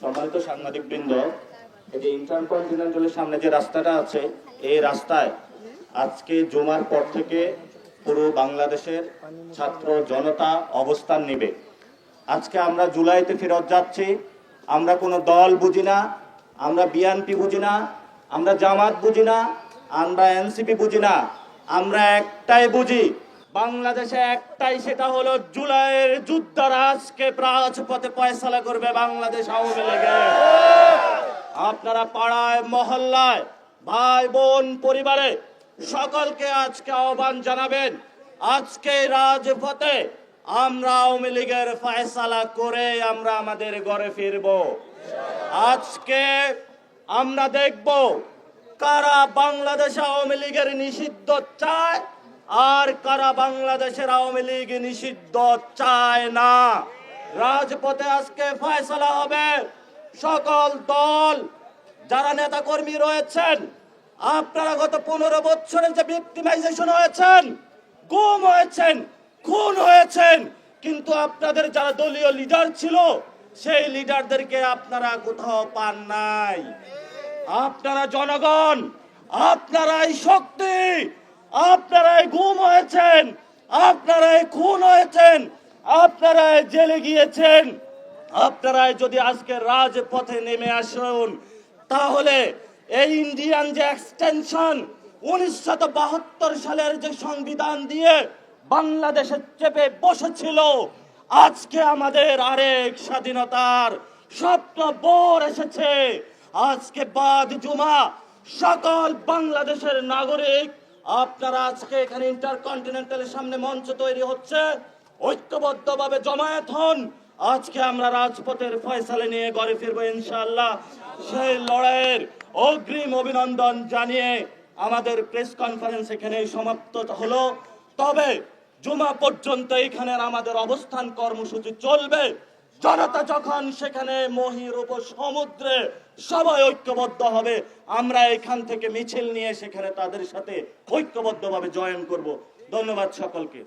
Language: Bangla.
সম্মানিত সাংবাদিকবৃন্দ, এই যে ইন্টারকন্টিনেন্টালের সামনে যে রাস্তাটা আছে, এই রাস্তায় আজকে জুমার পর থেকে পুরো বাংলাদেশের ছাত্র জনতা অবস্থান নেবে। আজকে আমরা জুলাইতে ফেরত যাচ্ছি। আমরা কোনো দল বুঝি না, আমরা বিএনপি বুঝি না, আমরা জামাত বুঝি না, আমরা এনসিপি বুঝি না। আমরা একটাই বুঝি, বাংলাদেশে একটাই, সেটা হলো জুলাইয়ের যুদ্ধরা আজকে রাজপথে ফয়সালা করবে বাংলাদেশ আওয়ামী লীগের। আপনারা পাড়ায় মহল্লায় ভাই বোন পরিবারে সকলকে আজকে আহ্বান জানাবেন, আজকে রাজপথে আমরা আওয়ামী লীগের ফয়সালা করে আমরা আমাদের ঘরে ফিরব। আজকে আমরা দেখব কারা বাংলাদেশ আওয়ামী লীগের নিষিদ্ধ চায় আর কারা বাংলাদেশের আওয়ামী লীগ নিষিদ্ধ চায় না। রাজপথে আজকে ফয়সালা হবে। সকল দল যারা নেতা কর্মী রয়েছেন, আপনারা গত 15 বছরে যে ভিক্টিমাইজেশন হয়েছেন, গুম হয়েছেন, খুন হয়েছেন, কিন্তু আপনাদের যারা দলীয় লিডার ছিল সেই লিডারদেরকে আপনারা কোথাও পান নাই। আপনারা জনগণ, আপনারাই শক্তি, আপনারাই গুম হয়েছেন, আপনারাই খুন হয়েছেন, আপনারাই জেলে গিয়েছেন। আপনারাই যদি আজকে রাজপথে নেমে আসুন, তাহলে এই ইন্ডিয়ান যে এক্সটেনশন 1972 সালের যে সংবিধান দিয়ে বাংলাদেশে চেপে বসেছিল, আজকে আমাদের আরেক স্বাধীনতার স্বপ্ন ভোর এসেছে। আজকে বাদ জুমা সকল বাংলাদেশের নাগরিক আপনারা আজকে এখানে ইন্টারকন্টিনেন্টালের সামনে মঞ্চ তৈরি হচ্ছে, ঐক্যবদ্ধভাবে জমায়েত হন। আজকে আমরা রাজপথের ফয়সালা নিয়ে ঘরে ফিরবো ইনশাআল্লাহ। সেই লড়াইয়ের অগ্রিম অভিনন্দন জানিয়ে আমাদের প্রেস কনফারেন্স এখানে সমাপ্ত হলো। তবে জুমা পর্যন্ত এখানে আমাদের অবস্থান কর্মসূচি চলবে। জনতা যখন সেখানে মহির উপসমুদ্রে সবাই ঐক্যবদ্ধ হবে, আমরা এখান থেকে মিছিল নিয়ে সেখানে তাদের সাথে ঐক্যবদ্ধভাবে জয়েন করব। ধন্যবাদ সকলকে।